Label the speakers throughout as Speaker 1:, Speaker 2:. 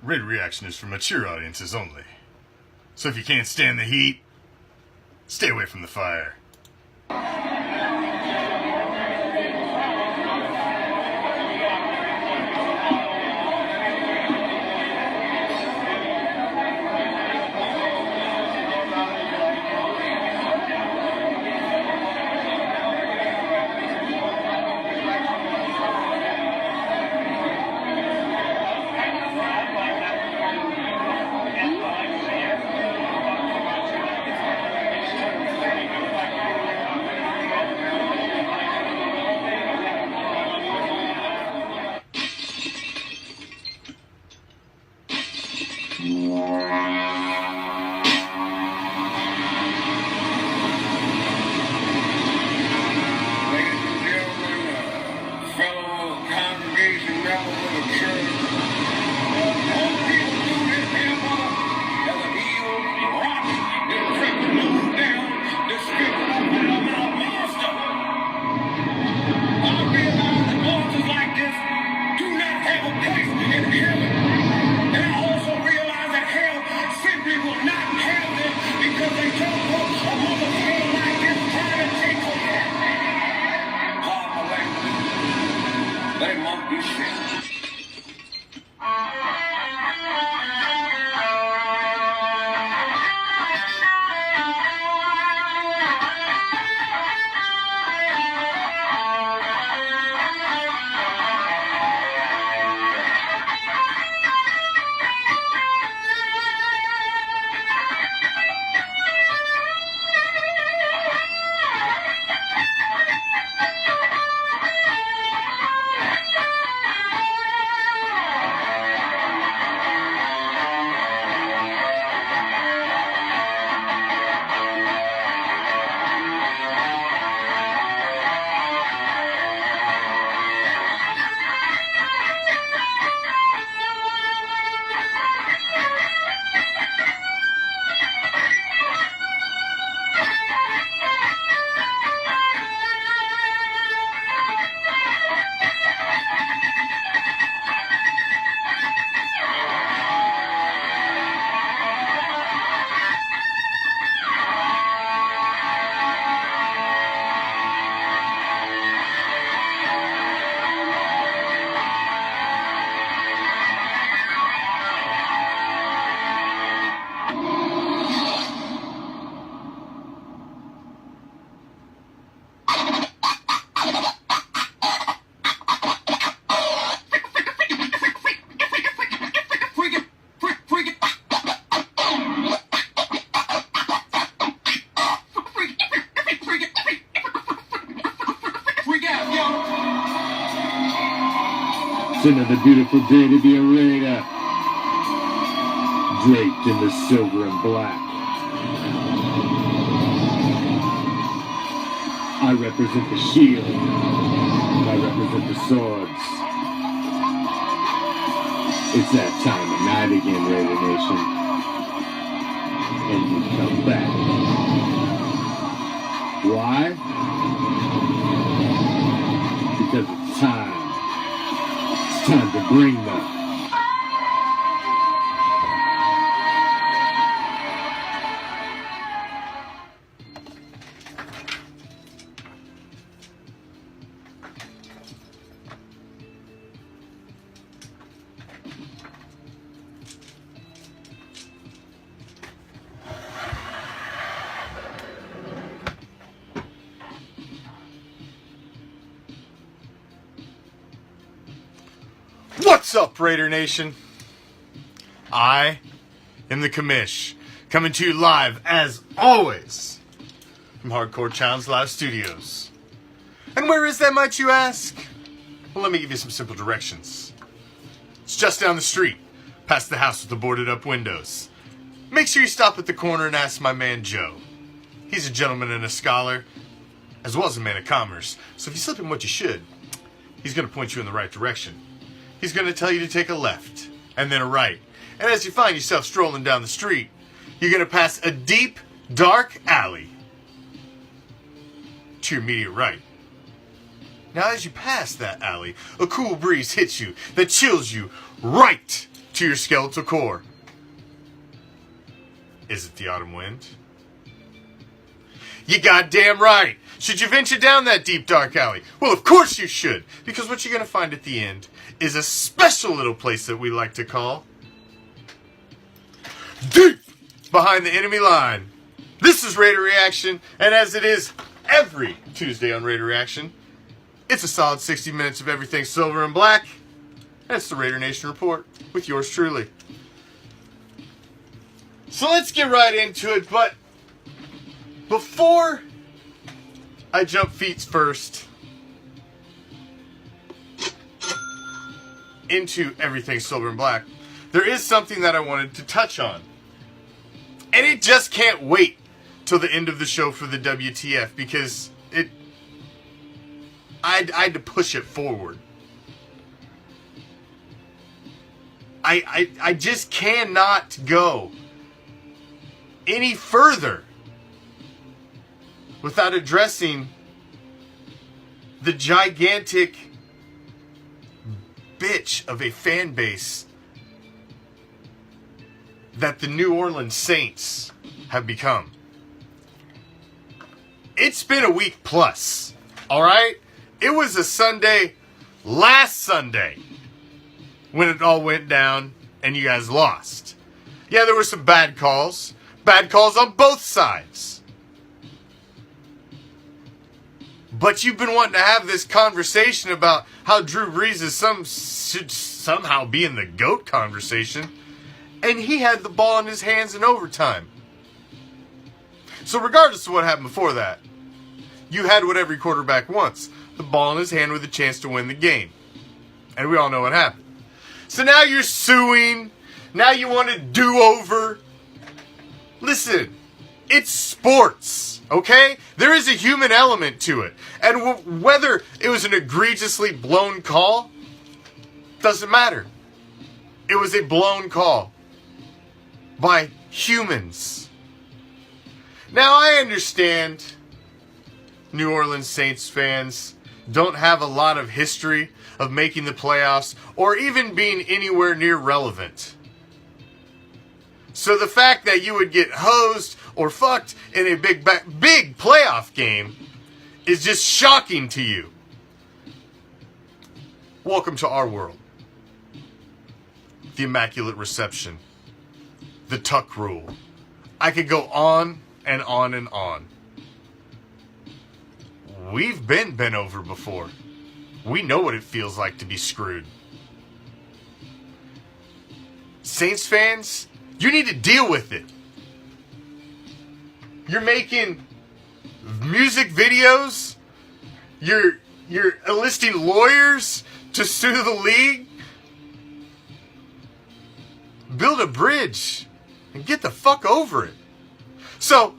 Speaker 1: RAIDER ReACTION is for mature audiences only. So if you can't stand the heat, stay away from the fire.
Speaker 2: It's another beautiful day to be a raider, draped in the silver and black. I represent the shield, I represent the swords. It's that time of night again, Raider Nation, and you come back. Why? Because it's time. It's time to bring them.
Speaker 1: What's up, Raider Nation? I am the Commish, coming to you live, as always, from Hardcore Child's Live Studios. And where is that, might you ask? Well, let me give you some simple directions. It's just down the street, past the house with the boarded up windows. Make sure you stop at the corner and ask my man Joe. He's a gentleman and a scholar, as well as a man of commerce, so if you slip him what you should, he's going to point you in the right direction. He's going to tell you to take a left, and then a right. And as you find yourself strolling down the street, you're going to pass a deep, dark alley to your immediate right. Now, as you pass that alley, a cool breeze hits you that chills you right to your skeletal core. Is it the autumn wind? You goddamn right. Should you venture down that deep dark alley? Well, of course you should, because what you're going to find at the end is a special little place that we like to call deep behind the enemy line. This is Raider Reaction, and as it is every Tuesday on Raider Reaction, it's a solid 60 minutes of everything silver and black. That's the Raider Nation Report with yours truly. So let's get right into it, but before I jump feet first into everything silver and black, there is something that I wanted to touch on. And it just can't wait till the end of the show for the WTF, because I had to push it forward. I just cannot go any further without addressing the gigantic bitch of a fan base that the New Orleans Saints have become. It's been a week plus, alright? It was a Sunday, last Sunday, when it all went down and you guys lost. Yeah, there were some bad calls on both sides. But you've been wanting to have this conversation about how Drew Brees should somehow be in the GOAT conversation, and he had the ball in his hands in overtime. So regardless of what happened before that, you had what every quarterback wants, the ball in his hand with a chance to win the game. And we all know what happened. So now you're suing, now you want a do-over. Listen, it's sports, okay? There is a human element to it. And whether it was an egregiously blown call, doesn't matter. It was a blown call by humans. Now, I understand New Orleans Saints fans don't have a lot of history of making the playoffs or even being anywhere near relevant. So the fact that you would get hosed or fucked in a big playoff game is just shocking to you. Welcome to our world. The Immaculate Reception. The Tuck Rule. I could go on and on and on. We've been bent over before. We know what it feels like to be screwed. Saints fans, you need to deal with it. You're making music videos. You're enlisting lawyers to sue the league. Build a bridge and get the fuck over it. So,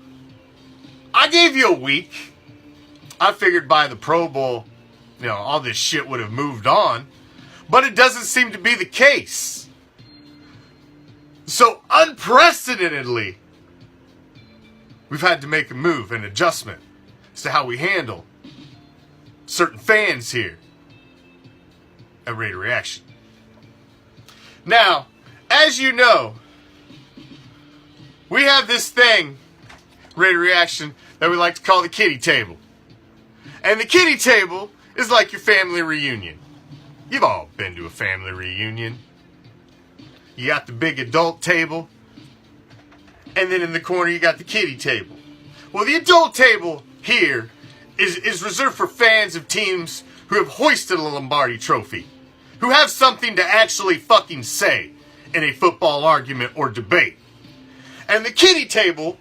Speaker 1: I gave you a week. I figured by the Pro Bowl, all this shit would have moved on. But it doesn't seem to be the case. So, unprecedentedly, we've had to make a move, an adjustment as to how we handle certain fans here at Raider Reaction. Now, as you know, we have this thing, Raider Reaction, that we like to call the kitty table. And the kitty table is like your family reunion. You've all been to a family reunion. You got the big adult table, and then in the corner you got the kiddie table. Well, the adult table here is reserved for fans of teams who have hoisted a Lombardi trophy, who have something to actually fucking say in a football argument or debate. And the kiddie table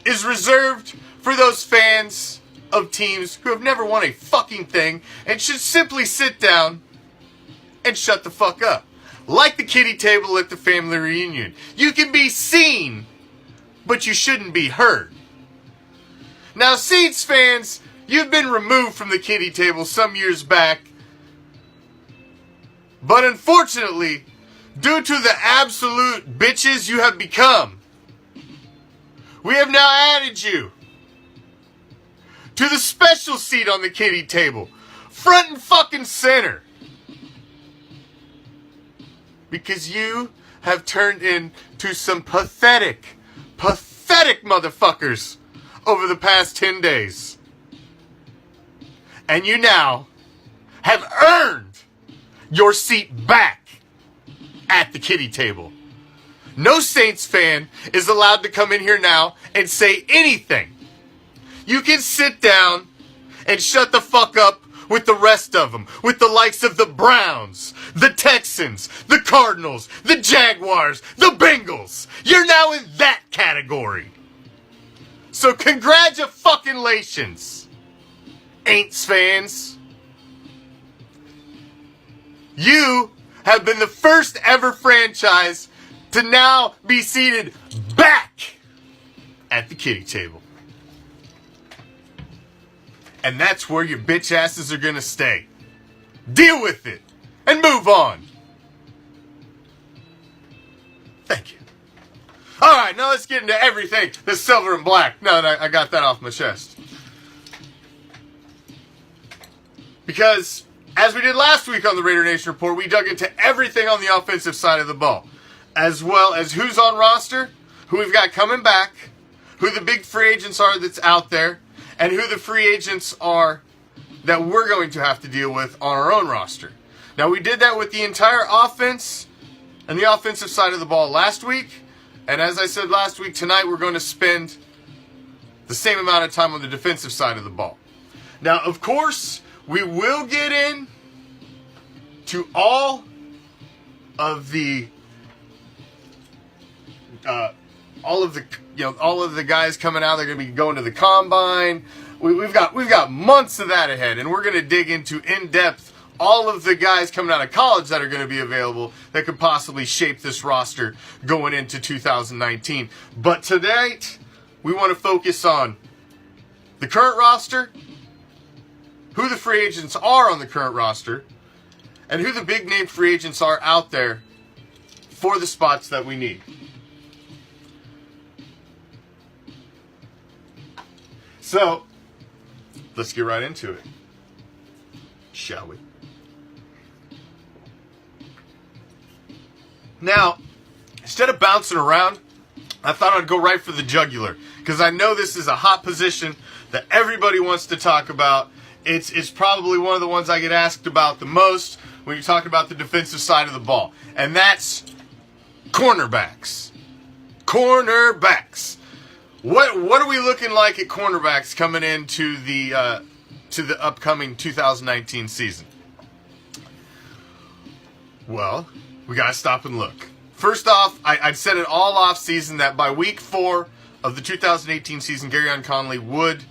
Speaker 1: is reserved for those fans of teams who have never won a fucking thing and should simply sit down and shut the fuck up. Like the kiddie table at the family reunion. You can be seen, but you shouldn't be heard. Now, Saints fans, you've been removed from the kiddie table some years back. But unfortunately, due to the absolute bitches you have become, we have now added you to the special seat on the kiddie table. Front and fucking center. Because you have turned into some pathetic motherfuckers over the past 10 days. And you now have earned your seat back at the kiddie table. No Saints fan is allowed to come in here now and say anything. You can sit down and shut the fuck up with the rest of them, with the likes of the Browns, the Texans, the Cardinals, the Jaguars, the Bengals. You're now in that category. So congratulations, Aints fans. You have been the first ever franchise to now be seated back at the kiddie table. And that's where your bitch asses are gonna stay. Deal with it and move on. Thank you. Alright, now let's get into everything that's silver and black. Now that I got that off my chest. Because, as we did last week on the Raider Nation Report, we dug into everything on the offensive side of the ball. As well as who's on roster, who we've got coming back, who the big free agents are that's out there, and who the free agents are that we're going to have to deal with on our own roster. Now, we did that with the entire offense and the offensive side of the ball last week. And as I said last week, tonight we're going to spend the same amount of time on the defensive side of the ball. Now, of course, we will get in to all of the guys coming out. They're going to be going to the combine. We've got months of that ahead, and we're going to dig into in depth all of the guys coming out of college that are going to be available that could possibly shape this roster going into 2019. But tonight, we want to focus on the current roster, who the free agents are on the current roster, and who the big name free agents are out there for the spots that we need. So, let's get right into it, shall we? Now, instead of bouncing around, I thought I'd go right for the jugular, because I know this is a hot position that everybody wants to talk about. It's probably one of the ones I get asked about the most when you're talking about the defensive side of the ball, and that's cornerbacks. Cornerbacks. What are we looking like at cornerbacks coming into the upcoming 2019 season? Well, we got to stop and look. First off, I'd said it all off season that by week 4 of the 2018 season, Garyon Conley would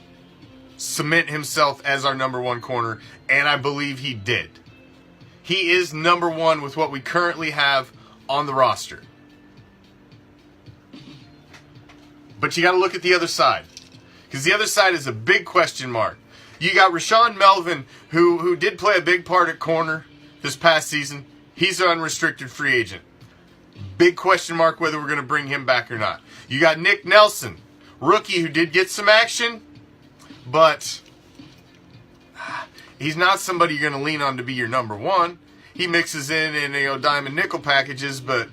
Speaker 1: cement himself as our number 1 corner, and I believe he did. He is number 1 with what we currently have on the roster. But you got to look at the other side, because the other side is a big question mark. You got Rashawn Melvin, who did play a big part at corner this past season. He's an unrestricted free agent. Big question mark whether we're going to bring him back or not. You got Nick Nelson, rookie who did get some action, but he's not somebody you're going to lean on to be your number 1. He mixes in dime and nickel packages, but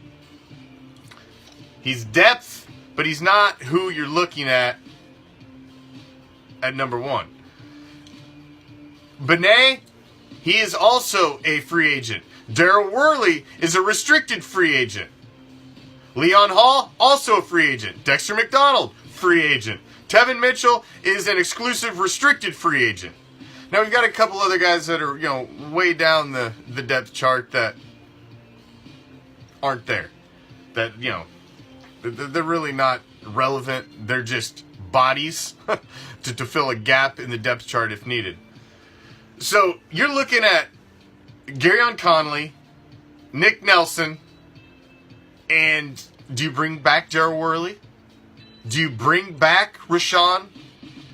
Speaker 1: he's depth. But he's not who you're looking at number 1. Benet, he is also a free agent. Darryl Worley is a restricted free agent. Leon Hall, also a free agent. Dexter McDonald, free agent. Tevin Mitchell is an exclusive restricted free agent. Now we've got a couple other guys that are, way down the depth chart that aren't there. That, they're really not relevant. They're just bodies to fill a gap in the depth chart if needed. So you're looking at Garyon Conley, Nick Nelson, and do you bring back Darryl Worley? Do you bring back Rashawn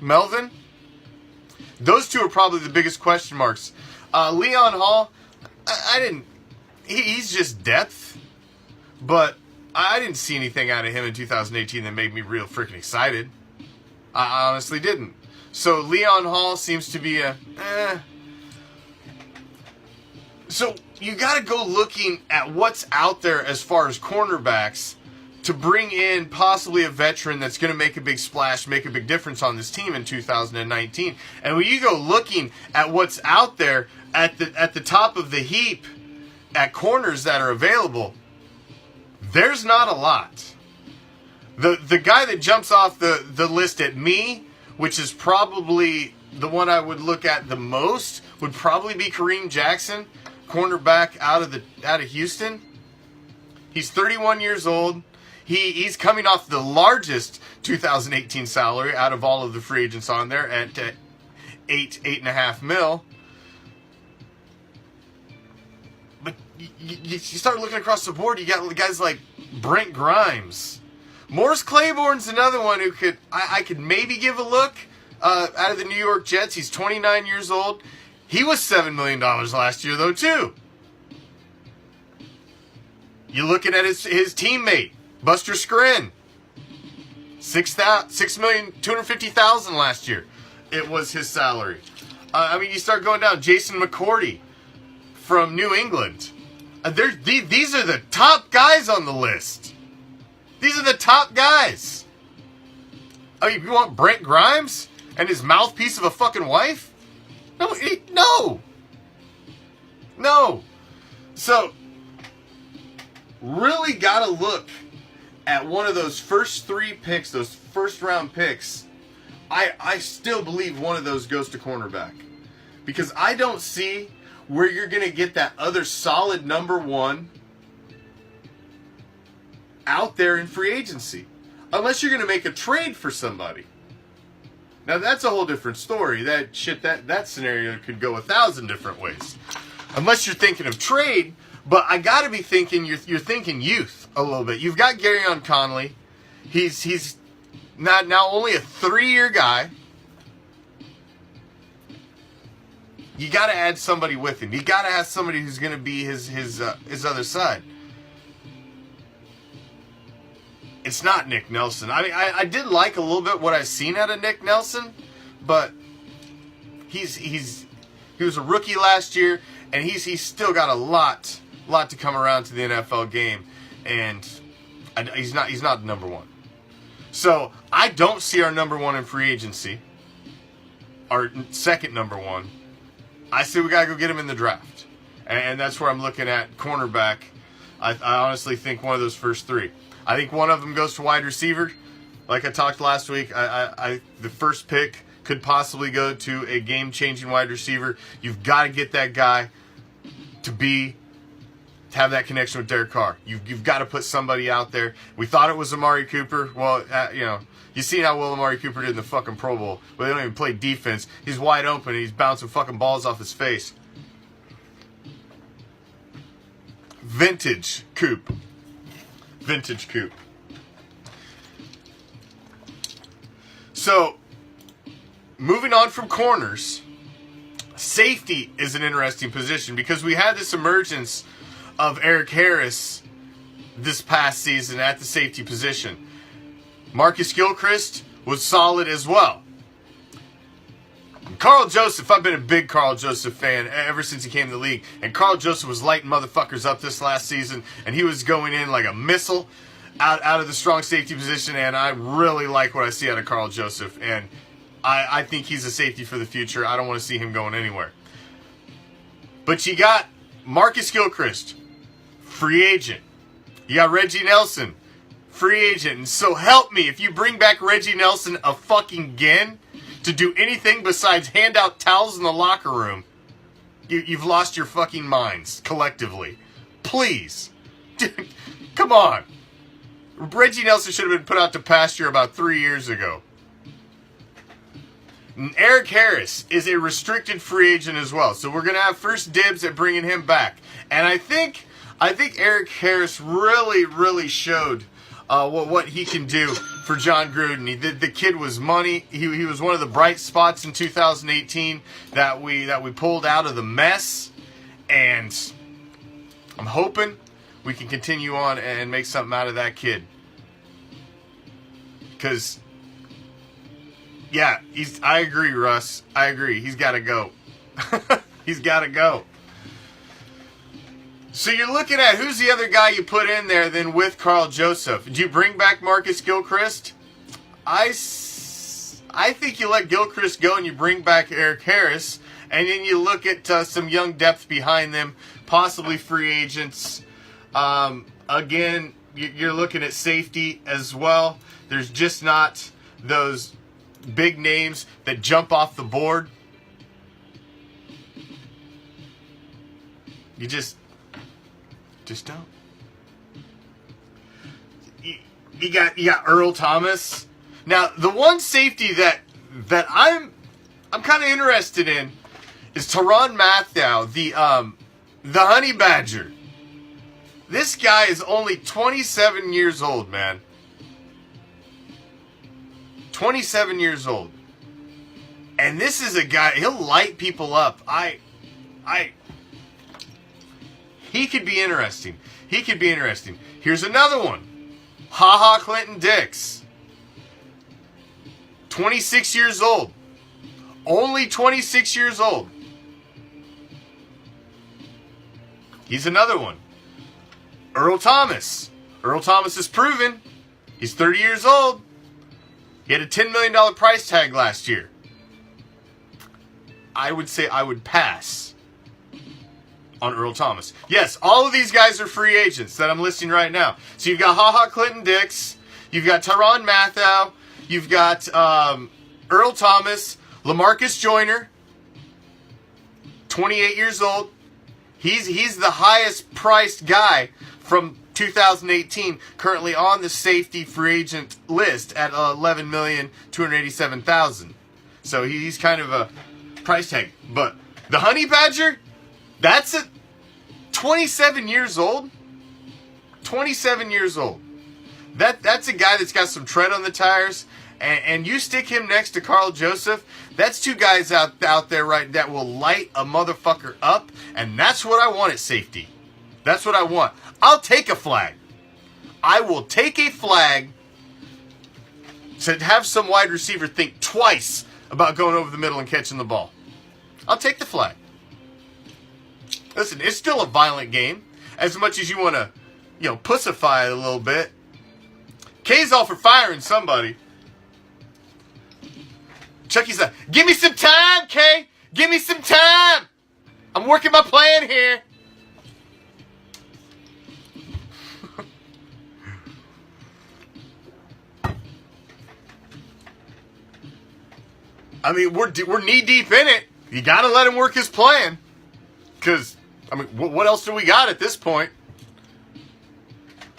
Speaker 1: Melvin? Those two are probably the biggest question marks. Leon Hall, he's just depth, but I didn't see anything out of him in 2018 that made me real freaking excited. I honestly didn't. So Leon Hall seems to be So you got to go looking at what's out there as far as cornerbacks to bring in possibly a veteran that's going to make a big splash, make a big difference on this team in 2019. And when you go looking at what's out there at the top of the heap at corners that are available, there's not a lot. The guy that jumps off the list at me, which is probably the one I would look at the most, would probably be Kareem Jackson, cornerback out of Houston. He's 31 years old. He's coming off the largest 2018 salary out of all of the free agents on there at $8.5 million. But you start looking across the board, you got guys like Brent Grimes. Morris Claiborne's another one who I could maybe give a look out of the New York Jets. He's 29 years old. He was $7 million last year, though, too. You're looking at his teammate, Buster Skrine. $6,250,000 last year. It was his salary. You start going down. Jason McCourty from New England. These are the top guys on the list. These are the top guys. Oh, you want Brent Grimes and his mouthpiece of a fucking wife? No. So, really got to look at one of those first 3 picks, those first round picks. I still believe one of those goes to cornerback. Because I don't see where you're going to get that other solid number 1 out there in free agency. Unless you're going to make a trade for somebody. Now that's a whole different story. That scenario could go 1,000 different ways. Unless you're thinking of trade, but I got to be thinking you're thinking youth a little bit. You've got Garyon Conley. He's not now only a 3-year guy. You got to add somebody with him. You got to have somebody who's going to be his other side. It's not Nick Nelson. I did like a little bit what I've seen out of Nick Nelson, but he was a rookie last year, and he's still got a lot to come around to the NFL game, and he's not the number 1. So I don't see our number 1 in free agency. Our second number 1. I say we gotta go get him in the draft, and that's where I'm looking at cornerback. I honestly think one of those first 3. I think one of them goes to wide receiver. Like I talked last week, the first pick could possibly go to a game-changing wide receiver. You've got to get that guy to have that connection with Derek Carr. You've got to put somebody out there. We thought it was Amari Cooper. Well, you see how well Amari Cooper did in the fucking Pro Bowl. Well, they don't even play defense. He's wide open and he's bouncing fucking balls off his face. Vintage Coop. So, moving on from corners, safety is an interesting position because we had this emergence of Eric Harris this past season at the safety position. Marcus Gilchrist was solid as well. Carl Joseph, I've been a big Carl Joseph fan ever since he came to the league. And Carl Joseph was lighting motherfuckers up this last season. And he was going in like a missile out of the strong safety position. And I really like what I see out of Carl Joseph. And I think he's a safety for the future. I don't want to see him going anywhere. But you got Marcus Gilchrist, free agent. You got Reggie Nelson, free agent. And so help me, if you bring back Reggie Nelson a fucking again to do anything besides hand out towels in the locker room, you've lost your fucking minds collectively. Please. Dude, come on. Reggie Nelson should have been put out to pasture about 3 years ago. And Eric Harris is a restricted free agent as well. So we're going to have first dibs at bringing him back. And I think Eric Harris really showed what he can do for John Gruden. The kid was money. He was one of the bright spots in 2018 that we pulled out of the mess. And I'm hoping we can continue on and make something out of that kid. Because, yeah, I agree, Russ. I agree. He's got to go. He's got to go. So you're looking at who's the other guy you put in there then with Carl Joseph. Do you bring back Marcus Gilchrist? I think you let Gilchrist go and you bring back Eric Harris, and then you look at some young depth behind them, possibly free agents. Again, you're looking at safety as well. There's just not those big names that jump off the board. You just don't. You got Earl Thomas. Now, the one safety that I'm kind of interested in is Tyrann Mathieu, the Honey Badger. This guy is only 27 years old, man. 27 years old. And this is a guy, he'll light people up. He could be interesting. He could be interesting. Here's another one. HaHa Clinton Dix. 26 years old. Only 26 years old. He's another one. Earl Thomas. Earl Thomas is proven. He's 30 years old. He had a $10 million price tag last year. I would say I would pass on Earl Thomas. Yes, all of these guys are free agents that I'm listing right now. So you've got HaHa Clinton Dix. You've got Tyrann Mathieu. You've got Earl Thomas. LaMarcus Joyner. 28 years old. He's the highest priced guy from 2018, currently on the safety free agent list at $11,287,000. So he's kind of a price tag. But the Honey Badger, that's 27 years old. 27 years old. That's a guy that's got some tread on the tires. And you stick him next to Carl Joseph, that's two guys out there right that will light a motherfucker up. And that's what I want at safety. That's what I want. I'll take a flag. I will take a flag to have some wide receiver think twice about going over the middle and catching the ball. I'll take the flag. Listen, it's still a violent game. As much as you want to, pussify it a little bit. K's all for firing somebody. Chucky's like, give me some time, K. Give me some time. I'm working my plan here. I mean, we're knee deep in it. You got to let him work his plan. Because, what else do we got at this point?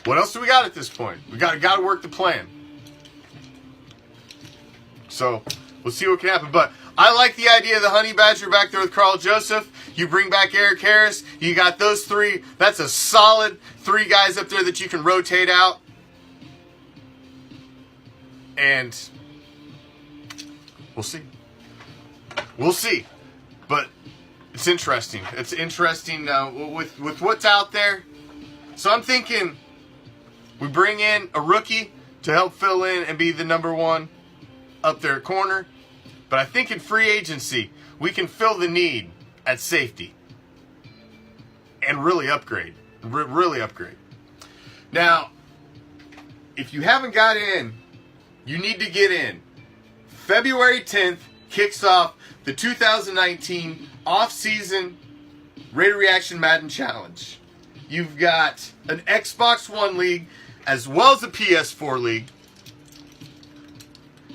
Speaker 1: What else do we got at this point? We got to work the plan. So, we'll see what can happen. But I like the idea of the Honey Badger back there with Carl Joseph. You bring back Eric Harris. You got those three. That's a solid three guys up there that you can rotate out. And we'll see. We'll see. But it's interesting. It's interesting with what's out there. So I'm thinking we bring in a rookie to help fill in and be the number one up there at corner. But I think in free agency, we can fill the need at safety. And really upgrade. Really upgrade. Now, if you haven't got in, you need to get in. February 10th kicks off the 2019 off-season Raider Reaction Madden Challenge. You've got an Xbox One League as well as a PS4 League.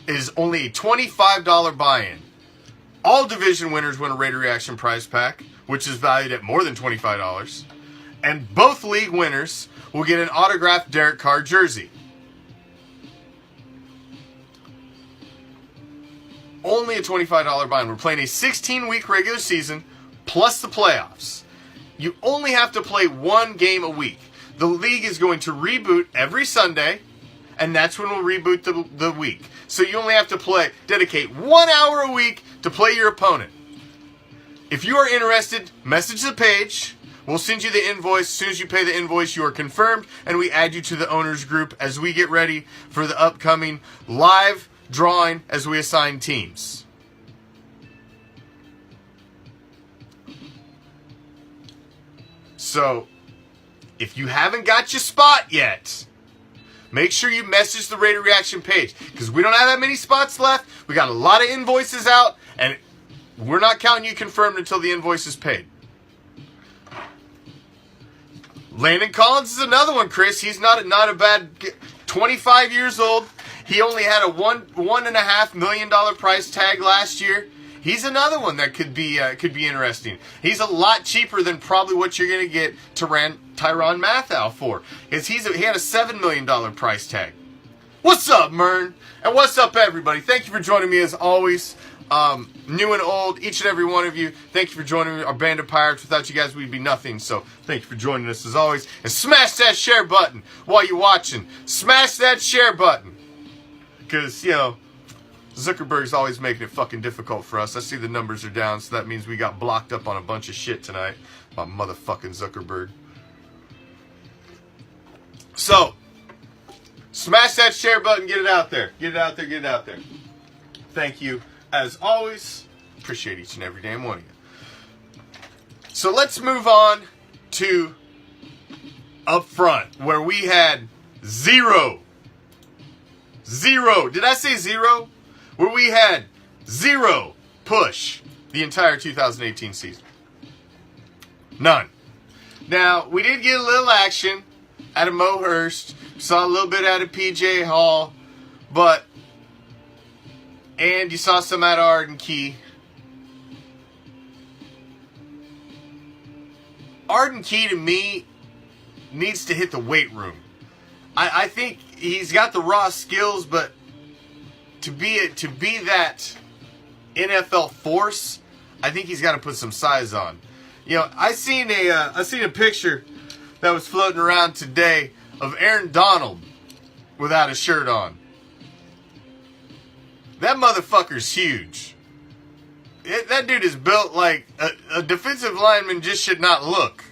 Speaker 1: It is only a $25 buy-in. All division winners win a Raider Reaction prize pack, which is valued at more than $25. And both league winners will get an autographed Derek Carr jersey. Only a $25 buy-in. We're playing a 16-week regular season plus the playoffs. You only have to play one game a week. The league is going to reboot every Sunday, and that's when we'll reboot the week. So you only have to dedicate 1 hour a week to play your opponent. If you are interested, message the page. We'll send you the invoice. As soon as you pay the invoice, you are confirmed, and we add you to the owners group as we get ready for the upcoming live drawing as we assign teams. So, if you haven't got your spot yet, make sure you message the Raider Reaction page, because we don't have that many spots left. We got a lot of invoices out, and we're not counting you confirmed until the invoice is paid. Landon Collins is another one, Chris. He's not a bad 25 years old. He only had a $1.5 million price tag last year. He's another one that could be interesting. He's a lot cheaper than probably what you're going to get Tyrann Mathieu for, because he had a $7 million price tag. What's up, Mern? And what's up, everybody? Thank you for joining me as always. New and old, each and every one of you, thank you for joining our band of pirates. Without you guys, we'd be nothing. So thank you for joining us as always. And smash that share button while you're watching. Smash that share button. Because, you know, Zuckerberg's always making it fucking difficult for us. I see the numbers are down, so that means we got blocked up on a bunch of shit tonight. My motherfucking Zuckerberg. So, smash that share button, get it out there. Get it out there, get it out there. Thank you. As always, appreciate each and every damn one of you. So let's move on to up front, where we had zero. Did I say zero? Where we had zero push the entire 2018 season. None. Now, we did get a little action out of Mo Hurst. Saw a little bit out of PJ Hall. And you saw some out of Arden Key. Arden Key, to me, needs to hit the weight room. I think he's got the raw skills, but to be that NFL force, I think he's got to put some size on. You know, I seen a picture that was floating around today of Aaron Donald without a shirt on. That motherfucker's huge. That dude is built like a defensive lineman just should not look.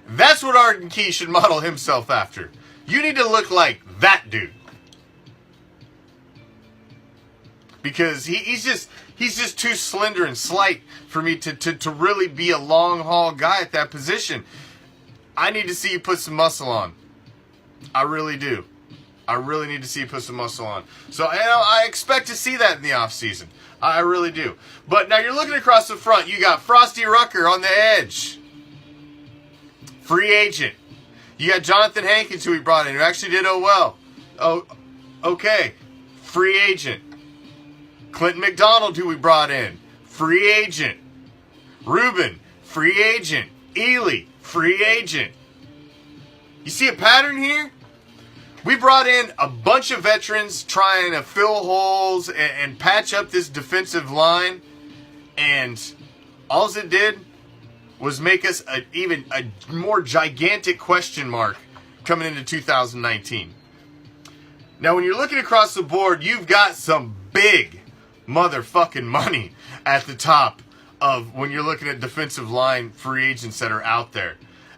Speaker 1: That's what Arden Key should model himself after. You need to look like that dude. Because he's just too slender and slight for me to really be a long haul guy at that position. I need to see you put some muscle on. I really do. I really need to see you put some muscle on. So I expect to see that in the offseason. I really do. But now you're looking across the front. You got Frosty Rucker on the edge. Free agent. You got Jonathan Hankins, who we brought in, who actually did well. Oh, okay. Free agent. Clinton McDonald, who we brought in. Free agent. Ruben. Free agent. Ely. Free agent. You see a pattern here? We brought in a bunch of veterans trying to fill holes and patch up this defensive line. And all it did was make us even a more gigantic question mark coming into 2019. Now, when you're looking across the board, you've got some big motherfucking money at the top of when you're looking at defensive line free agents that are out there.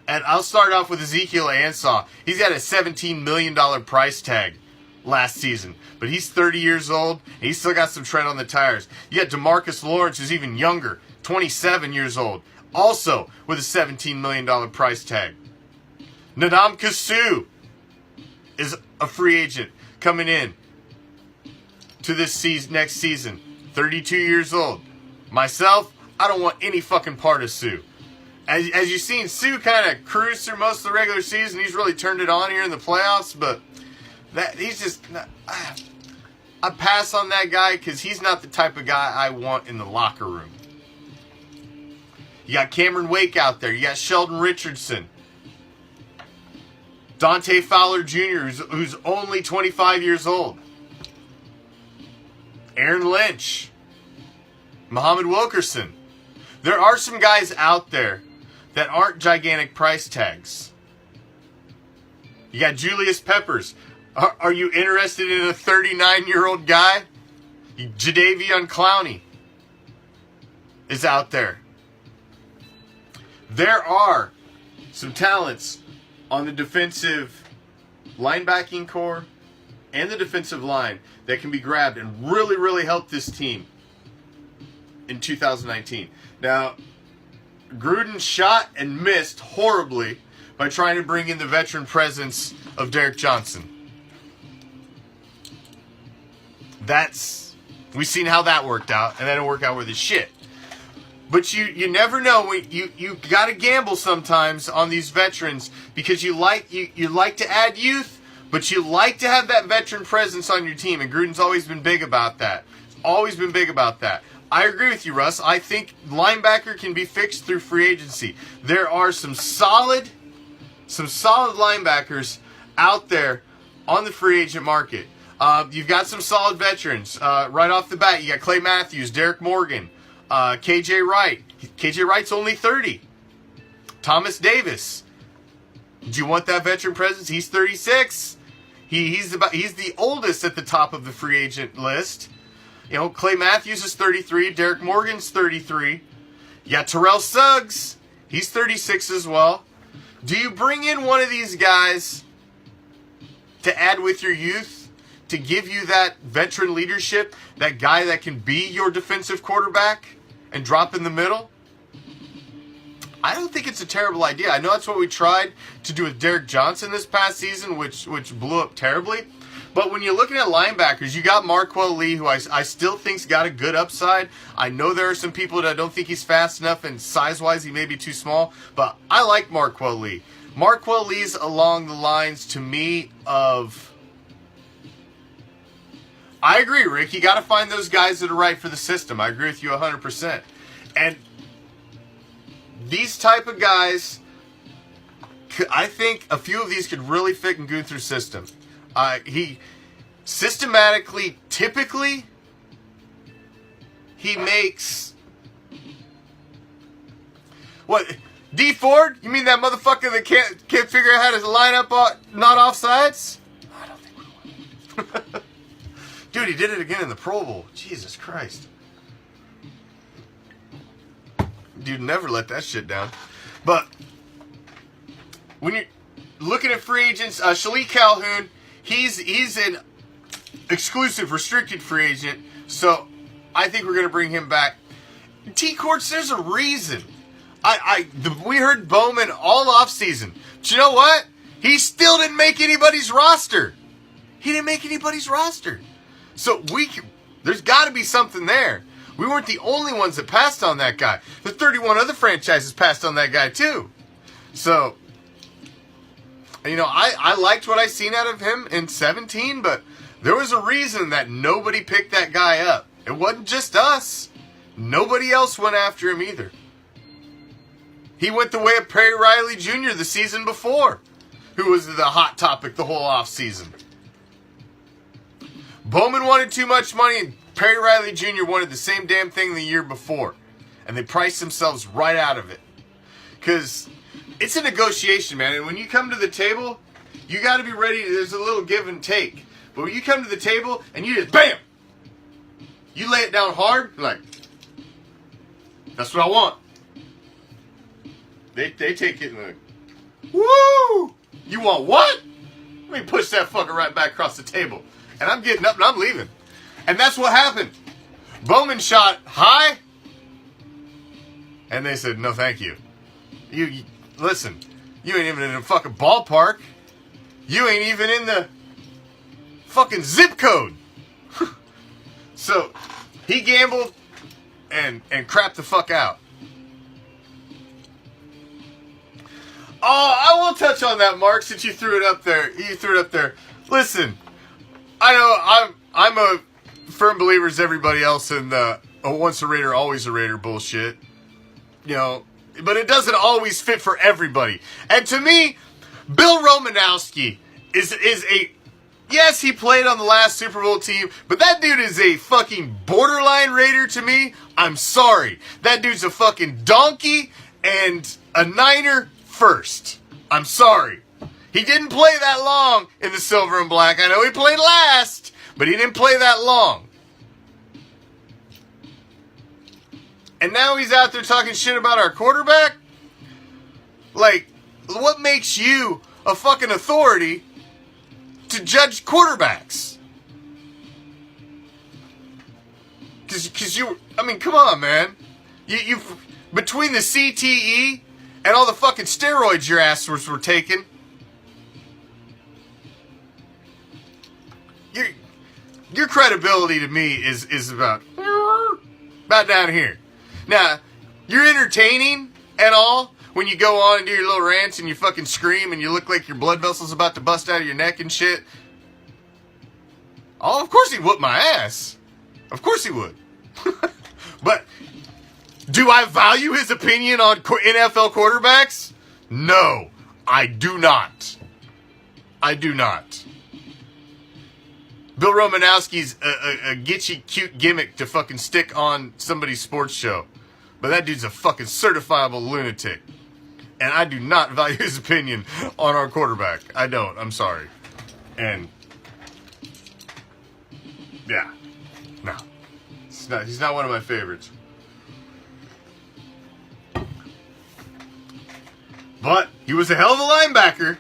Speaker 1: And I'll start off with Ezekiel Ansah. He's got a $17 million price tag last season. But he's 30 years old, and he's still got some tread on the tires. You got DeMarcus Lawrence, who's even younger, 27 years old, also with a $17 million price tag. Nadam Kasu is a free agent coming in to this next season, 32 years old. Myself, I don't want any fucking part of Sue. As you've seen, Sue kind of cruised through most of the regular season. He's really turned it on here in the playoffs, but he's just... I pass on that guy because he's not the type of guy I want in the locker room. You got Cameron Wake out there. You got Sheldon Richardson. Dante Fowler Jr., who's only 25 years old. Aaron Lynch. Muhammad Wilkerson. There are some guys out there that aren't gigantic price tags. You got Julius Peppers. Are you interested in a 39-year-old guy? Jadeveon Clowney is out there. There are some talents on the defensive linebacking core and the defensive line that can be grabbed and really, really help this team in 2019. Now, Gruden shot and missed horribly by trying to bring in the veteran presence of Derek Johnson. We've seen how that worked out, and that didn't work out with his shit. But you never know. You got to gamble sometimes on these veterans because you like to add youth, but you like to have that veteran presence on your team. And Gruden's always been big about that. Always been big about that. I agree with you, Russ. I think linebacker can be fixed through free agency. There are some solid linebackers out there on the free agent market. You've got some solid veterans. Right off the bat, you got Clay Matthews, Derek Morgan, KJ Wright. KJ Wright's only 30. Thomas Davis. Do you want that veteran presence? He's 36. He's the oldest at the top of the free agent list. You know, Clay Matthews is 33. Derek Morgan's 33. You got Terrell Suggs. He's 36 as well. Do you bring in one of these guys to add with your youth, to give you that veteran leadership, that guy that can be your defensive quarterback and drop in the middle? I don't think it's a terrible idea. I know that's what we tried to do with Derek Johnson this past season, which blew up terribly. But when you're looking at linebackers, you got Marquel Lee, who I still think's got a good upside. I know there are some people that don't think he's fast enough, and size-wise he may be too small, but I like Marquel Lee. Marquel Lee's along the lines, to me, of... I agree, Rick. You got to find those guys that are right for the system. I agree with you 100%. And these type of guys, I think a few of these could really fit in Gunther's system. He systematically, typically, he makes... What? D Ford? You mean that motherfucker that can't figure out how to line up not offsides? I don't think we will. Dude, he did it again in the Pro Bowl. Jesus Christ. Dude, never let that shit down. But when you're looking at free agents, Shalik Calhoun, he's an exclusive restricted free agent, so I think we're going to bring him back. T-Courts, there's a reason. We heard Bowman all offseason. But you know what? He still didn't make anybody's roster. He didn't make anybody's roster. So there's got to be something there. We weren't the only ones that passed on that guy. The 31 other franchises passed on that guy too. So, you know, I liked what I seen out of him in 17, but there was a reason that nobody picked that guy up. It wasn't just us. Nobody else went after him either. He went the way of Perry Riley Jr. the season before, who was the hot topic the whole offseason. Bowman wanted too much money, and Perry Riley Jr. wanted the same damn thing the year before. And they priced themselves right out of it. Because it's a negotiation, man. And when you come to the table, you got to be ready. There's a little give and take. But when you come to the table and you just, bam! You lay it down hard, you're like, that's what I want. They take it and like, woo! You want what? Let me push that fucker right back across the table. And I'm getting up and I'm leaving. And that's what happened. Bowman shot high. And they said, no thank you. You listen, you ain't even in the fucking ballpark. You ain't even in the fucking zip code. So he gambled and crapped the fuck out. Oh, I will touch on that, Mark, since you threw it up there. Listen, I know I'm a firm believer as everybody else in the once a Raider, always a Raider bullshit. You know, but it doesn't always fit for everybody. And to me, Bill Romanowski is a... Yes, he played on the last Super Bowl team, but that dude is a fucking borderline Raider to me. I'm sorry. That dude's a fucking donkey and a Niner first. I'm sorry. He didn't play that long in the silver and black. I know he played last, but he didn't play that long. And now he's out there talking shit about our quarterback? Like, what makes you a fucking authority to judge quarterbacks? Because you, I mean, come on, man. You between the CTE and all the fucking steroids your asses were taking. Your credibility to me is about down here. Now, you're entertaining and all when you go on and do your little rants and you fucking scream and you look like your blood vessel's about to bust out of your neck and shit. Oh, of course he'd whoop my ass. Of course he would. But do I value his opinion on NFL quarterbacks? No, I do not. I do not. Bill Romanowski's a gitchy, cute gimmick to fucking stick on somebody's sports show. But that dude's a fucking certifiable lunatic. And I do not value his opinion on our quarterback. I don't. I'm sorry. And yeah. No. He's not one of my favorites. But he was a hell of a linebacker.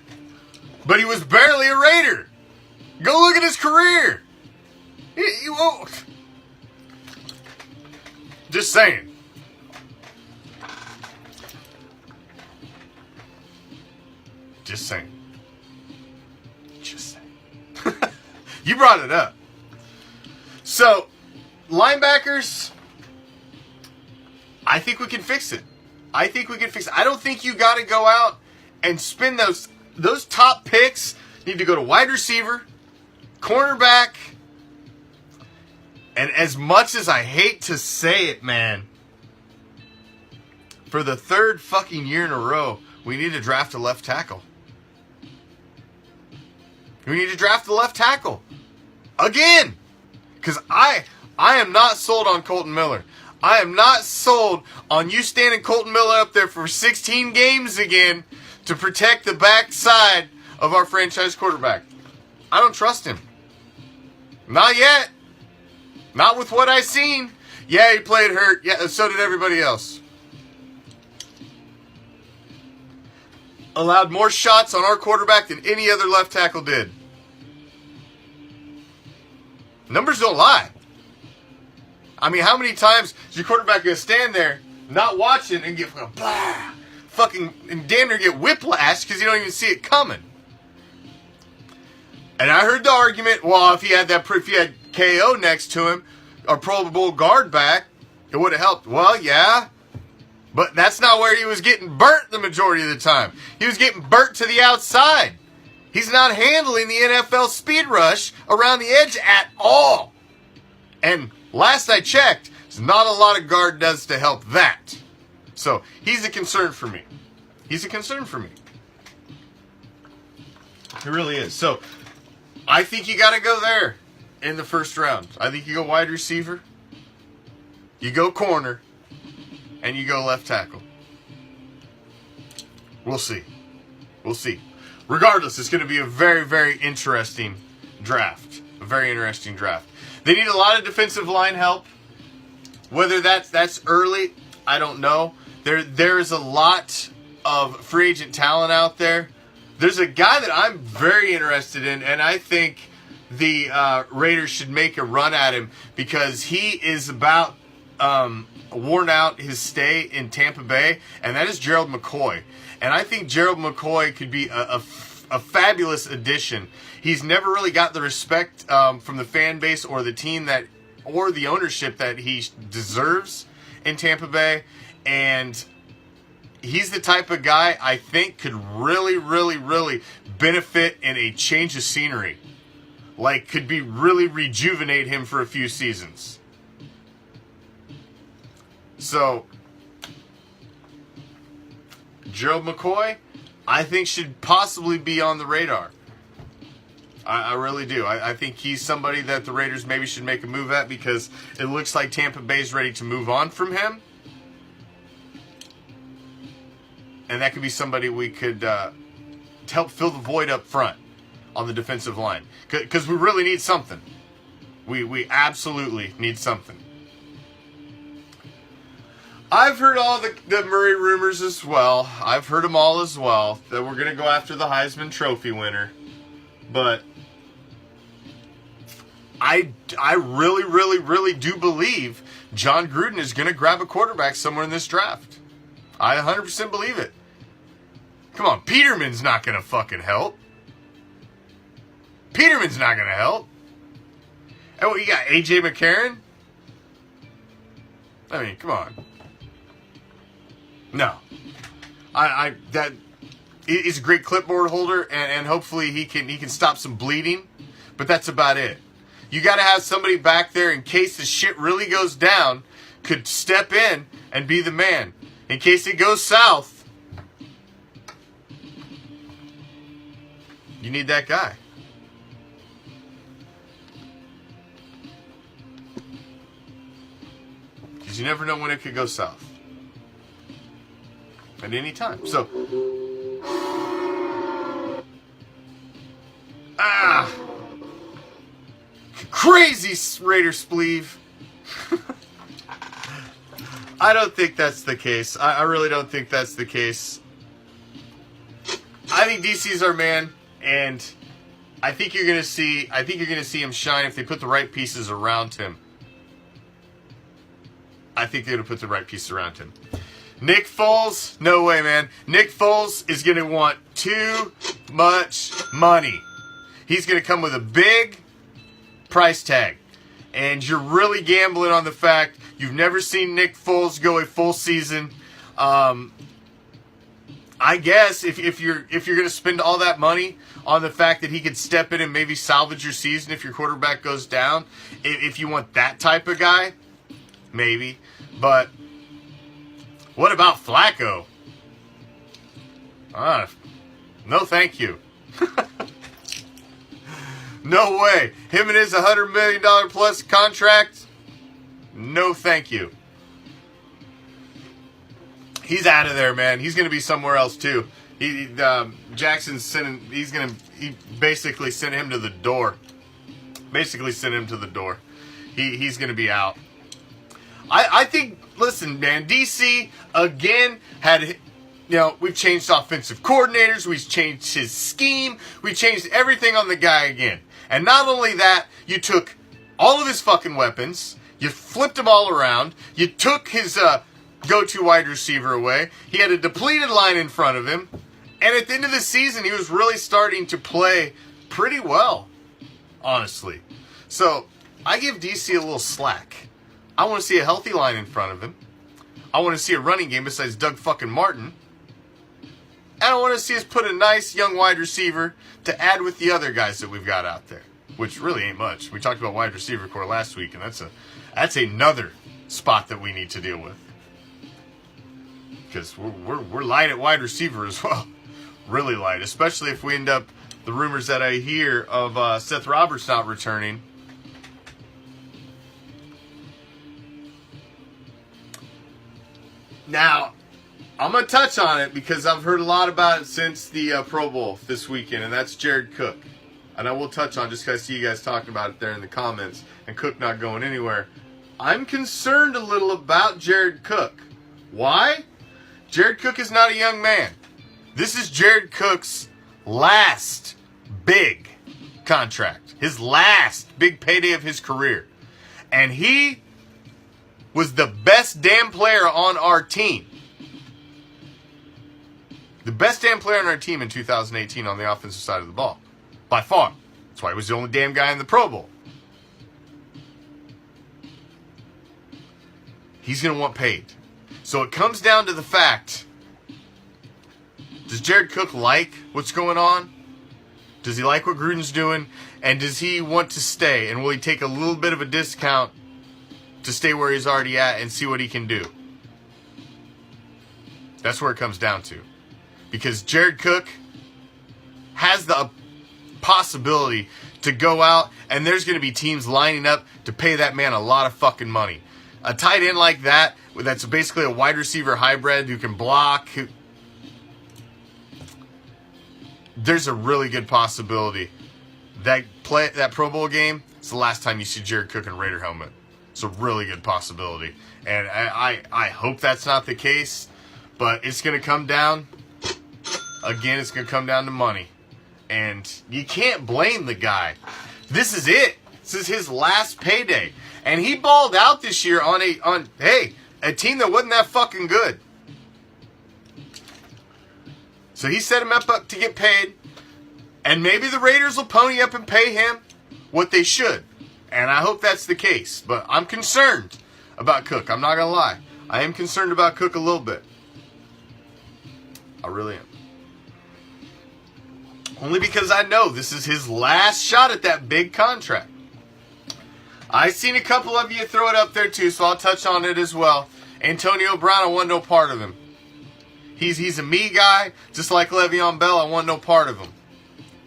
Speaker 1: But he was barely a Raider. Go look at his career. He won't. Just saying. Just saying. Just saying. You brought it up. So, linebackers, I think we can fix it. I don't think you got to go out and spend those top picks. Need to go to wide receiver, cornerback, and as much as I hate to say it, man, for the third fucking year in a row, we need to draft a left tackle. We need to draft a left tackle. Again. Because I am not sold on Colton Miller. I am not sold on you standing Colton Miller up there for 16 games again to protect the backside of our franchise quarterback. I don't trust him. Not yet. Not with what I've seen. Yeah, he played hurt. Yeah, so did everybody else. Allowed more shots on our quarterback than any other left tackle did. Numbers don't lie. I mean, how many times is your quarterback going to stand there, not watching, and get fucking and damn near get whiplash because you don't even see it coming? And I heard the argument, well, if he had KO next to him, or Pro Bowl guard back, it would have helped. Well, yeah. But that's not where he was getting burnt the majority of the time. He was getting burnt to the outside. He's not handling the NFL speed rush around the edge at all. And last I checked, there's not a lot of guard does to help that. So he's a concern for me. He's a concern for me. He really is. So I think you got to go there in the first round. I think you go wide receiver, you go corner, and you go left tackle. We'll see. We'll see. Regardless, it's going to be a very, very interesting draft. A very interesting draft. They need a lot of defensive line help. Whether that's early, I don't know. There is a lot of free agent talent out there. There's a guy that I'm very interested in, and I think the Raiders should make a run at him because he is about worn out his stay in Tampa Bay, and that is Gerald McCoy. And I think Gerald McCoy could be a fabulous addition. He's never really got the respect from the fan base or the team or the ownership that he deserves in Tampa Bay. And he's the type of guy I think could really, really, really benefit in a change of scenery. Like, could be really rejuvenate him for a few seasons. So, Gerald McCoy, I think should possibly be on the radar. I really do. I think he's somebody that the Raiders maybe should make a move at because it looks like Tampa Bay's ready to move on from him. And that could be somebody we could help fill the void up front on the defensive line. Because we really need something. We absolutely need something. I've heard all the Murray rumors as well. I've heard them all as well. That we're going to go after the Heisman Trophy winner. But I really, really, really do believe John Gruden is going to grab a quarterback somewhere in this draft. I 100% believe it. Come on, Peterman's not going to fucking help. Peterman's not going to help. And what, you got AJ McCarron? I mean, come on. No. That is a great clipboard holder, and hopefully he can stop some bleeding, but that's about it. You got to have somebody back there in case the shit really goes down, could step in and be the man. In case it goes south, you need that guy. Because you never know when it could go south. At any time. So, crazy Raider spleeve. I don't think that's the case. I really don't think that's the case. I think DC's our man, and I think you're gonna see him shine if they put the right pieces around him. I think they're gonna put the right pieces around him. Nick Foles, no way, man. Nick Foles is gonna want too much money. He's gonna come with a big price tag. And you're really gambling on the fact you've never seen Nick Foles go a full season. I guess if you're going to spend all that money on the fact that he could step in and maybe salvage your season if your quarterback goes down, if you want that type of guy, maybe. But what about Flacco? No, thank you. No way. Him and his $100 million plus contract? No, thank you. He's out of there, man. He's going to be somewhere else too. Jackson's sending. He basically sent him to the door. He's going to be out. I think. Listen, man. DC again had. We've changed offensive coordinators. We've changed his scheme. We changed everything on the guy again. And not only that, you took all of his fucking weapons. You flipped them all around. You took his go-to wide receiver away. He had a depleted line in front of him. And at the end of the season, he was really starting to play pretty well, honestly. So, I give DC a little slack. I want to see a healthy line in front of him. I want to see a running game besides Doug fucking Martin. And I want to see us put a nice young wide receiver to add with the other guys that we've got out there, which really ain't much. We talked about wide receiver core last week, and that's another spot that we need to deal with, because we're light at wide receiver as well, really light, especially if we end up the rumors that I hear of Seth Roberts not returning. Now, I'm going to touch on it because I've heard a lot about it since the Pro Bowl this weekend, and that's Jared Cook. And I will touch on, just because I see you guys talking about it there in the comments, and Cook not going anywhere. I'm concerned a little about Jared Cook. Why? Jared Cook is not a young man. This is Jared Cook's last big contract. His last big payday of his career. And he was the best damn player on our team. The best damn player on our team in 2018 on the offensive side of the ball. By far. That's why he was the only damn guy in the Pro Bowl. He's going to want paid. So it comes down to the fact, does Jared Cook like what's going on? Does he like what Gruden's doing? And does he want to stay? And will he take a little bit of a discount to stay where he's already at and see what he can do? That's where it comes down to. Because Jared Cook has the possibility to go out, and there's going to be teams lining up to pay that man a lot of fucking money. A tight end like that, that's basically a wide receiver hybrid who can block. There's a really good possibility that Pro Bowl game, it's the last time you see Jared Cook in a Raider helmet. It's a really good possibility. And I hope that's not the case, but it's going to come down. Again, it's going to come down to money. And you can't blame the guy. This is it. This is his last payday. And he balled out this year on a team that wasn't that fucking good. So he set him up to get paid. And maybe the Raiders will pony up and pay him what they should. And I hope that's the case. But I'm concerned about Cook. I'm not going to lie. I am concerned about Cook a little bit. I really am. Only because I know this is his last shot at that big contract. I've seen a couple of you throw it up there too, so I'll touch on it as well. Antonio Brown, I want no part of him. He's a me guy, just like Le'Veon Bell. I want no part of him.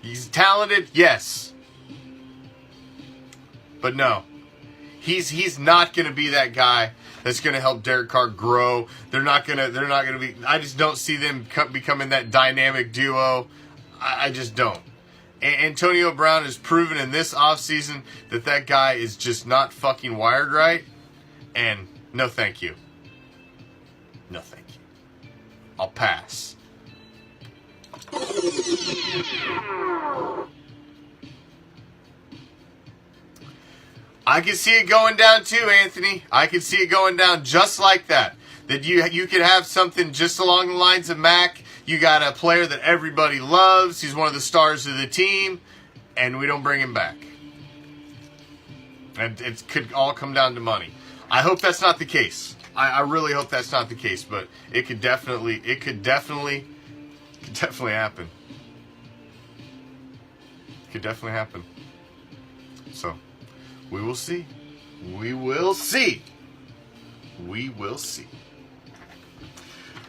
Speaker 1: He's talented, yes. But no. He's not going to be that guy that's going to help Derek Carr grow. They're not going to be. I just don't see them becoming that dynamic duo. I just don't. Antonio Brown has proven in this offseason that guy is just not fucking wired right. And no thank you. No thank you. I'll pass. I can see it going down too, Anthony. I can see it going down just like that. That you could have something just along the lines of Mac. You got a player that everybody loves. He's one of the stars of the team. And we don't bring him back. And it could all come down to money. I hope that's not the case. I really hope that's not the case. But it could definitely happen. It could definitely happen. So, we will see. We will see. We will see.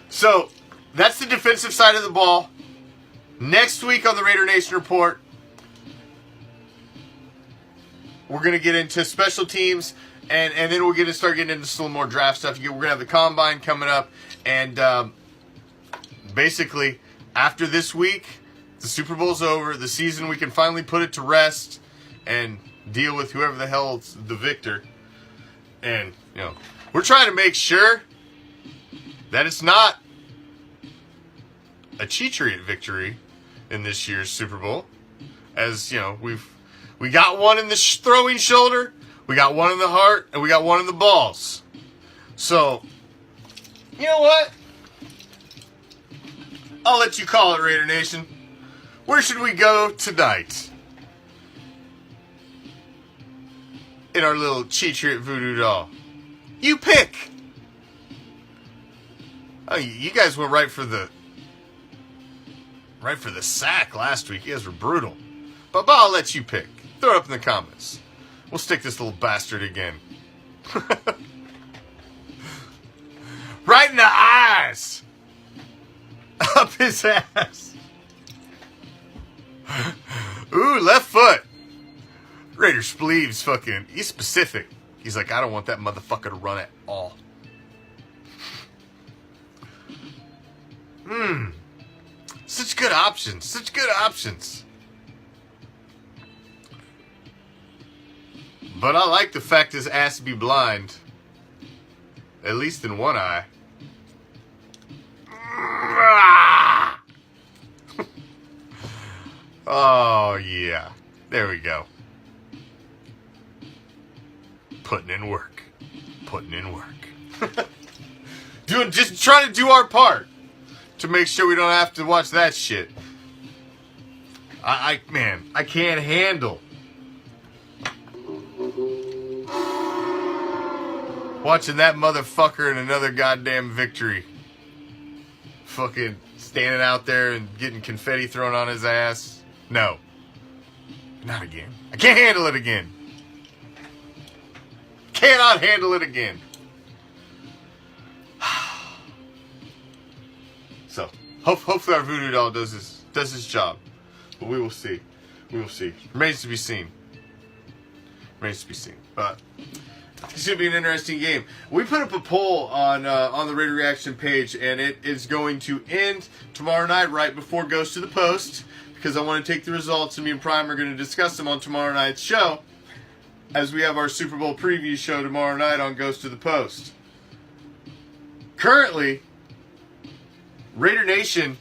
Speaker 1: So, that's the defensive side of the ball. Next week on the Raider Nation Report, we're going to get into special teams, and then we're going to start getting into some more draft stuff. We're going to have the Combine coming up, and basically, after this week, the Super Bowl's over, the season, we can finally put it to rest and deal with whoever the hell's the victor. And, we're trying to make sure that it's not a Cheatriot victory in this year's Super Bowl. As, we got one in the throwing shoulder, we got one in the heart, and we got one in the balls. So, you know what? I'll let you call it, Raider Nation. Where should we go tonight? In our little Cheatriot voodoo doll. You pick. Oh, you guys went right for the sack last week. You guys were brutal. But I'll let you pick. Throw it up in the comments. We'll stick this little bastard again. Right in the eyes. Up his ass. Ooh, left foot. Raider Spleeve's fucking, he's specific. He's like, I don't want that motherfucker to run at all. Such good options. Such good options. But I like the fact his ass be blind. At least in one eye. Oh, yeah. There we go. Putting in work. Putting in work. Just trying to do our part to make sure we don't have to watch that shit. Man, I can't handle watching that motherfucker in another goddamn victory. Fucking standing out there and getting confetti thrown on his ass. No. Not again. I can't handle it again. Cannot handle it again. So, hopefully our voodoo doll does his job. But we will see. We will see. Remains to be seen. Remains to be seen. But it should be an interesting game. We put up a poll on the Raider Reaction page, and it is going to end tomorrow night right before it goes to the post, because I want to take the results, and me and Prime are going to discuss them on tomorrow night's show, as we have our Super Bowl preview show tomorrow night on Goes to the Post. Currently, Raider Nation,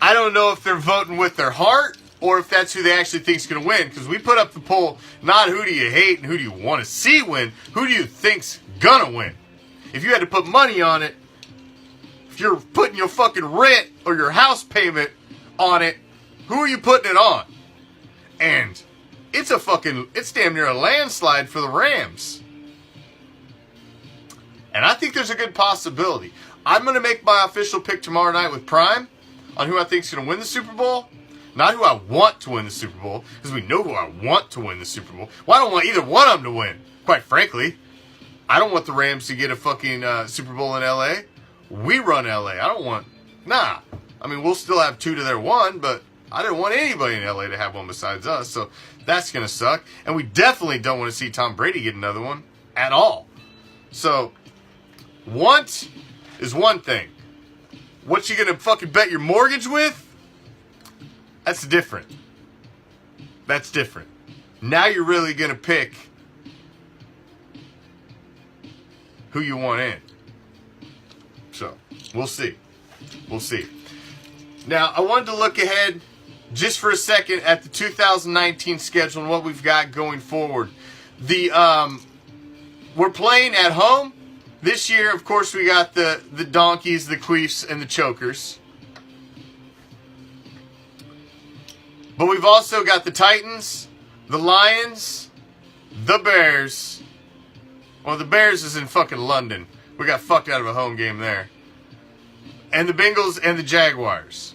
Speaker 1: I don't know if they're voting with their heart or if that's who they actually think is going to win, because we put up the poll, not who do you hate and who do you want to see win, who do you think's going to win? If you had to put money on it, if you're putting your fucking rent or your house payment on it, who are you putting it on? And it's damn near a landslide for the Rams. And I think there's a good possibility. I'm going to make my official pick tomorrow night with Prime on who I think is going to win the Super Bowl. Not who I want to win the Super Bowl, because we know who I want to win the Super Bowl. Well, I don't want either one of them to win, quite frankly. I don't want the Rams to get a fucking Super Bowl in L.A. We run L.A. I don't want... Nah. I mean, we'll still have 2 to their 1, but I didn't want anybody in L.A. to have one besides us, so that's going to suck. And we definitely don't want to see Tom Brady get another one at all. So, want is one thing. What you going to fucking bet your mortgage with? That's different. That's different. Now you're really going to pick who you want in. So, we'll see. We'll see. Now, I wanted to look ahead just for a second at the 2019 schedule and what we've got going forward. We're playing at home. This year, of course, we got the Donkeys, the Queefs, and the Chokers. But we've also got the Titans, the Lions, the Bears. Well, the Bears is in fucking London. We got fucked out of a home game there. And the Bengals and the Jaguars.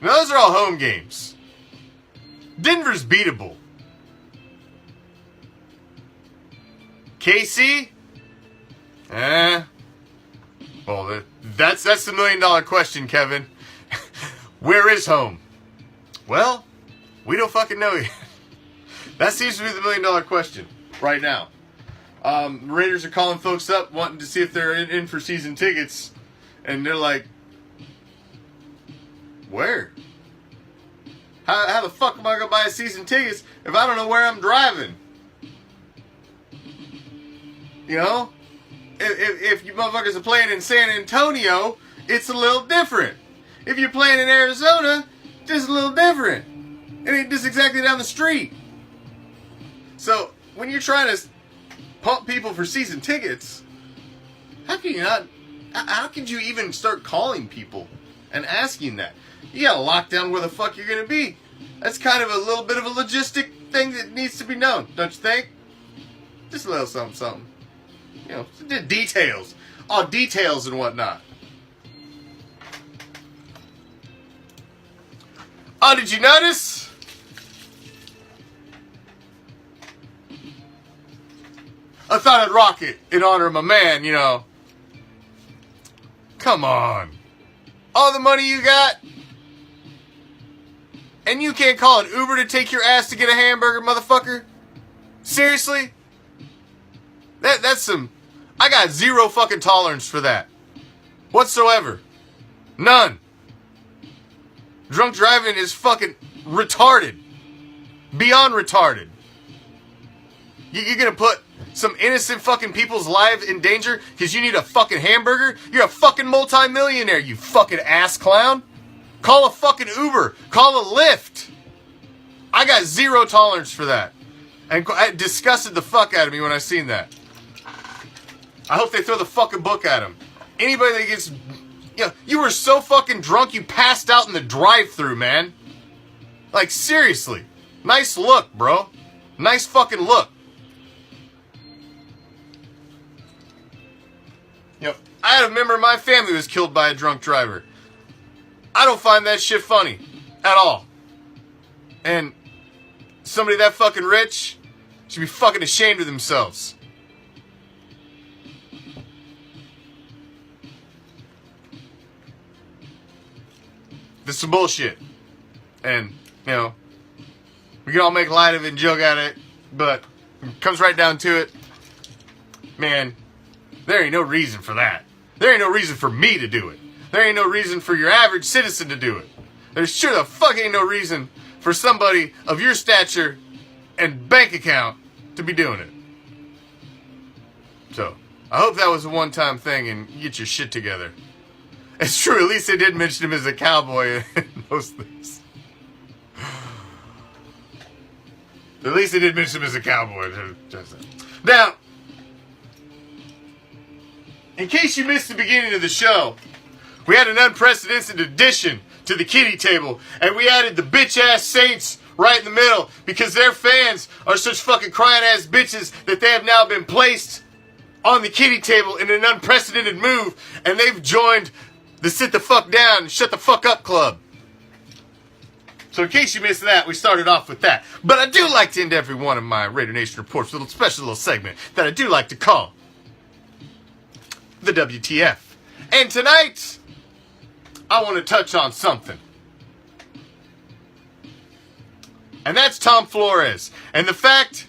Speaker 1: Now, those are all home games. Denver's beatable. KC? Well, that's the $1 million question, Kevin. Where is home? Well, we don't fucking know yet. That seems to be the $1 million question right now. Raiders are calling folks up wanting to see if they're in for season tickets. And they're like, where? How the fuck am I going to buy season tickets if I don't know where I'm driving? You know? If you motherfuckers are playing in San Antonio, it's a little different. If you're playing in Arizona, just a little different. It ain't just exactly down the street. So, when you're trying to pump people for season tickets, how could you even start calling people and asking that? You gotta lock down where the fuck you're gonna be. That's kind of a little bit of a logistic thing that needs to be known, don't you think? Just a little something. You know, details. All details and whatnot. Oh, did you notice? I thought I'd rock it in honor of my man, you know. Come on. All the money you got? And you can't call an Uber to take your ass to get a hamburger, motherfucker? Seriously? That's some... I got zero fucking tolerance for that. Whatsoever. None. Drunk driving is fucking retarded. Beyond retarded. You're gonna put some innocent fucking people's lives in danger because you need a fucking hamburger? You're a fucking multi-millionaire, you fucking ass clown. Call a fucking Uber. Call a Lyft. I got zero tolerance for that. And it disgusted the fuck out of me when I seen that. I hope they throw the fucking book at him. Anybody that gets... You know, you were so fucking drunk you passed out in the drive-thru, man. Like, seriously. Nice look, bro. Nice fucking look. You know, I had a member of my family who was killed by a drunk driver. I don't find that shit funny. At all. And somebody that fucking rich should be fucking ashamed of themselves. This is some bullshit. And, you know, we can all make light of it and joke at it, but it comes right down to it. Man, there ain't no reason for that. There ain't no reason for me to do it. There ain't no reason for your average citizen to do it. There's sure the fuck ain't no reason for somebody of your stature and bank account to be doing it. So, I hope that was a one-time thing and you get your shit together. It's true, at least they did mention him as a cowboy in most things. At least they did mention him as a cowboy. Now, In case you missed the beginning of the show, we had an unprecedented addition to the kitty table, and we added the bitch-ass Saints right in the middle because their fans are such fucking crying-ass bitches that they have now been placed on the kitty table in an unprecedented move, and they've joined the Sit the Fuck Down and Shut the Fuck Up Club. So in case you missed that, we started off with that. But I do like to end every one of my Raider Nation reports with a special little segment that I do like to call the WTF. And tonight, I want to touch on something. And that's Tom Flores. And the fact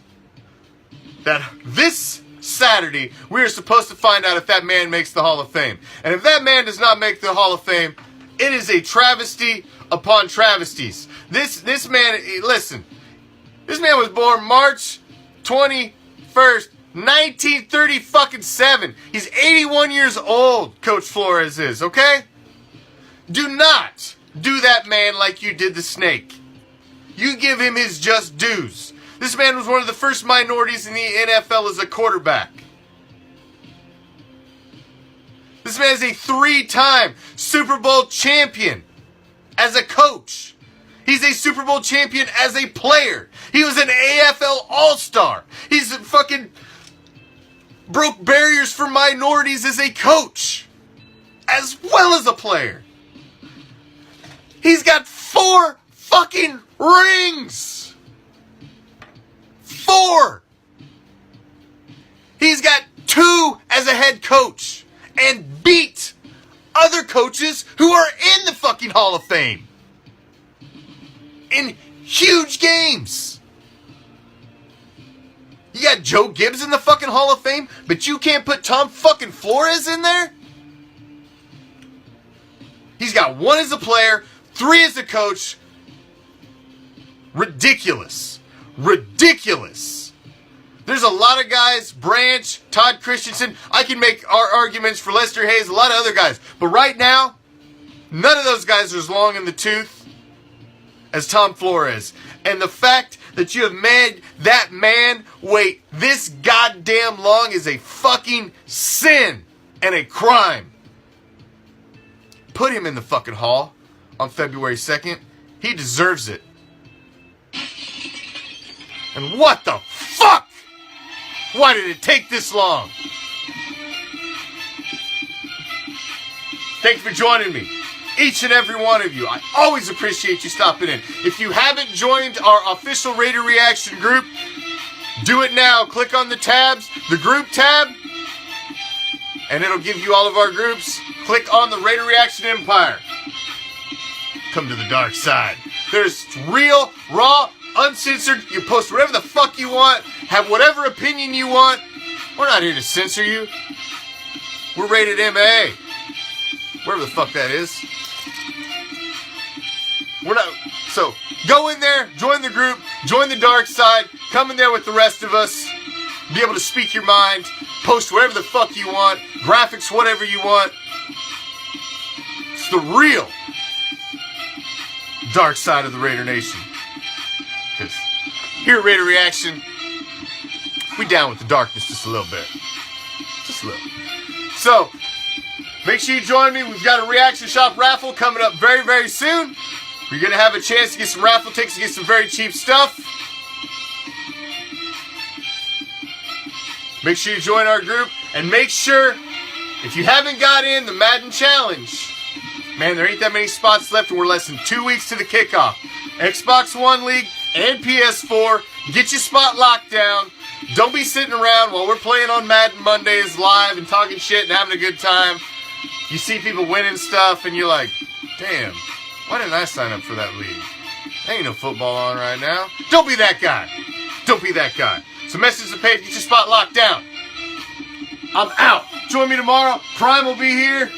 Speaker 1: that this Saturday, we are supposed to find out if that man makes the Hall of Fame. And if that man does not make the Hall of Fame, it is a travesty upon travesties. This man, listen, this man was born March 21st, 1937. He's 81 years old, Coach Flores is, okay? Do not do that man like you did the snake. You give him his just dues. This man was one of the first minorities in the NFL as a quarterback. This man is a 3-time Super Bowl champion as a coach. He's a Super Bowl champion as a player. He was an AFL All-Star. He's fucking broke barriers for minorities as a coach, as well as a player. He's got 4 fucking rings. 4. He's got 2 as a head coach and beat other coaches who are in the fucking Hall of Fame in huge games. You got Joe Gibbs in the fucking Hall of Fame, but you can't put Tom fucking Flores in there? He's got 1 as a player, 3 as a coach. Ridiculous. Ridiculous. There's a lot of guys, Branch, Todd Christensen. I can make our arguments for Lester Hayes, a lot of other guys. But right now, none of those guys are as long in the tooth as Tom Flores. And the fact that you have made that man wait this goddamn long is a fucking sin and a crime. Put him in the fucking hall on February 2nd. He deserves it. And what the fuck? Why did it take this long? Thanks for joining me. Each and every one of you. I always appreciate you stopping in. If you haven't joined our official Raider Reaction group, do it now. Click on the tabs, the group tab, and it'll give you all of our groups. Click on the Raider Reaction Empire. Come to the dark side. There's real, raw, uncensored. You post whatever the fuck you want. Have whatever opinion you want. We're not here to censor you. We're rated MA. Wherever the fuck that is. We're not. So, go in there, join the group, join the dark side, come in there with the rest of us, be able to speak your mind, post whatever the fuck you want, graphics, whatever you want. It's the real dark side of the Raider Nation. Because here at Raider Reaction, we down with the darkness just a little bit. Just a little. So, make sure you join me. We've got a reaction shop raffle coming up very, very soon. You're going to have a chance to get some raffle tickets to get some very cheap stuff. Make sure you join our group. And make sure, if you haven't got in the Madden Challenge, man, there ain't that many spots left and we're less than 2 weeks to the kickoff. Xbox One League and PS4. Get your spot locked down. Don't be sitting around while we're playing on Madden Mondays live and talking shit and having a good time. You see people winning stuff and you're like, damn, why didn't I sign up for that league? There ain't no football on right now. Don't be that guy. Don't be that guy. So message the page, get your spot locked down. I'm out. Join me tomorrow. Prime will be here.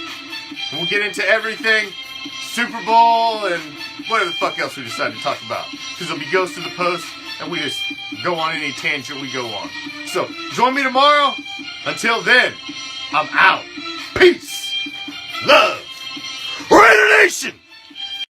Speaker 1: And we'll get into everything. Super Bowl and whatever the fuck else we decide to talk about. Because it'll be Ghost of the Post and we just go on any tangent we go on. So, join me tomorrow. Until then, I'm out. Peace. Love. Raider Nation!